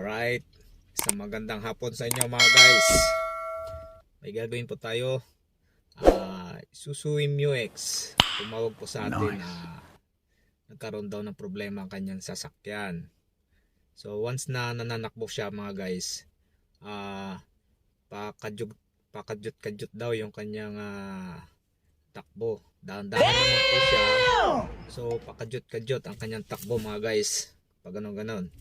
Alright, isang magandang hapon sa inyo mga guys. May gagawin po tayo. Isuzu MU-X. Tumawag po sa atin. Nagkaroon daw ng problema ang kanyang sasakyan. So once na nananakbo siya mga guys, pakadyot-kadyot daw yung kanyang takbo. Dahan-dahan naman po siya. So pakadyot-kadyot ang kanyang takbo mga guys. Pag ganon-ganon.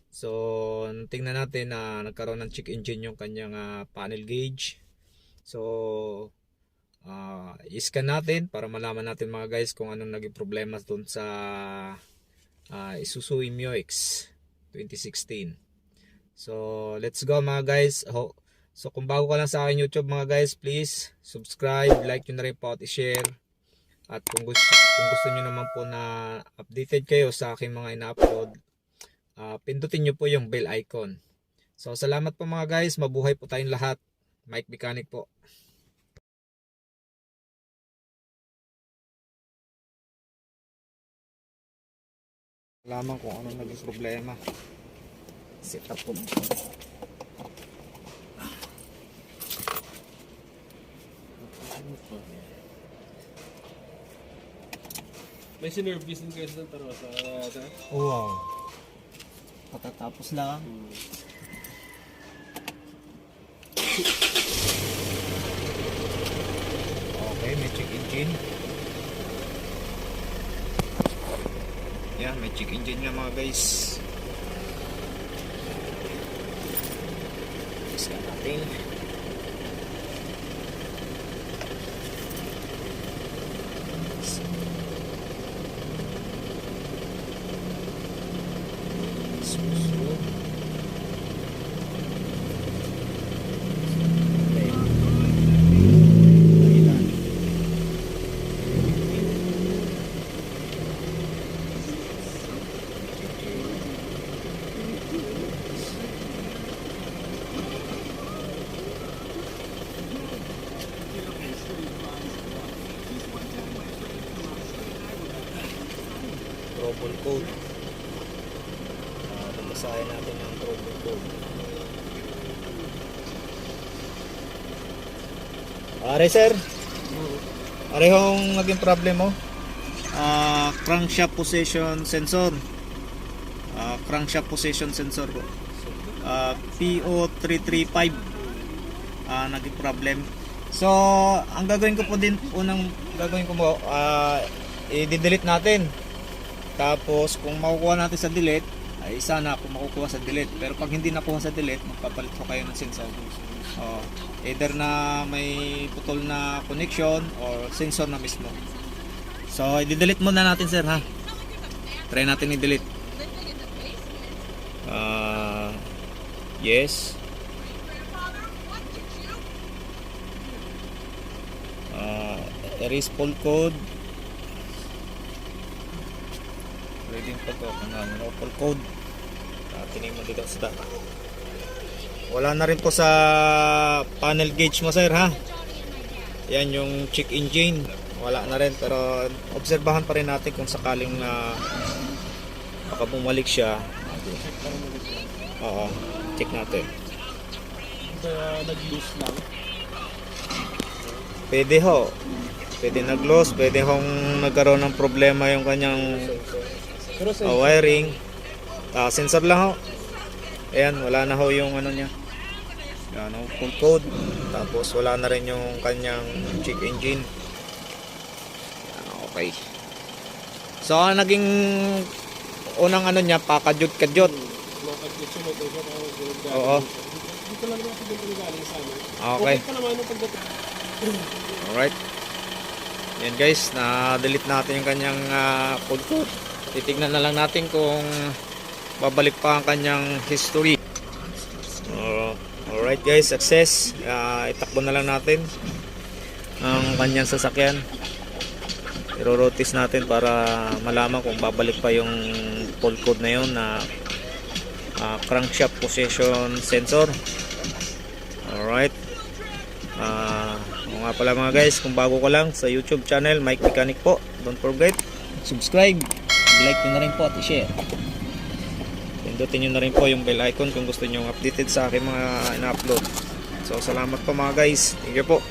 So tingnan natin na nagkaroon ng check engine yung kanyang panel gauge. So i-scan natin para malaman natin mga guys kung anong naging problema dun sa Isuzu MU-X 2016. So let's go mga guys. So kung bago ka lang sa akin YouTube mga guys, please subscribe, like nyo na rin po at i-share. At kung gusto nyo naman po na updated kayo sa aking mga ina-upload, pindutin nyo po yung bell icon. So salamat po mga guys, mabuhay po tayong lahat. Mike Mechanic po. Alaman kung ano naging problema. Set up po. May sinervice din kayo sa taro sa Wow. Patatapos lang. Okay, may check engine. May check engine nga mga guys. Scan natin. Trouble code. Babasahin natin ang trouble code. Are sir, arehong naging problem mo? Crankshaft position sensor. Crankshaft position sensor ko. PO335 naging problem. So ang gagawin ko po din, unang gagawin ko mo, i-delete natin. Tapos kung makukuha natin sa delete, ay sana kung makukuha sa delete. Pero pag hindi nakuha sa delete, magpapalit po kayo ng sensor. Either na may putol na connection or sensor na mismo. So i-delete muna natin sir ha. Try natin i-delete. Yes. Erase full code. Reading po to kung full code. Tingin mo dito sa data. Wala na rin po sa panel gauge mo sir ha. Yan yung check engine. Wala na rin, pero obserbahan pa rin natin kung sakaling baka bumalik siya. Oo, check natin. nag-loose lang. Pwede ho. Pwede nag-loose, pwede hong nagkaroon ng problema yung kanyang wiring. Sensor lang ho. Ayan, wala na ho yung ano niya. Yan, full code. Tapos wala na rin yung kanyang check engine. Yan, okay. So, naging unang ano niya, pakadyot-kadyot. Oo. Dito lang naman ako galing sa amin. Okay. Okay pa naman yung pagdating. Alright. Yan guys, na-delete natin yung kanyang full code. Titignan na lang natin kung babalik pa ang kanyang history. Alright guys, success. Itakbo na lang natin ang kanyang sasakyan. I-rotate natin para malaman kung babalik pa yung full code na yun na crankshaft position sensor. Alright. Nga pala mga guys, kung bago ka lang sa YouTube channel Mike Mechanic po, don't forget subscribe, like nyo na rin po at i-share. pindutin nyo na rin po yung bell icon kung gusto nyo updated sa aking mga ina-upload. So salamat po mga guys, thank you po.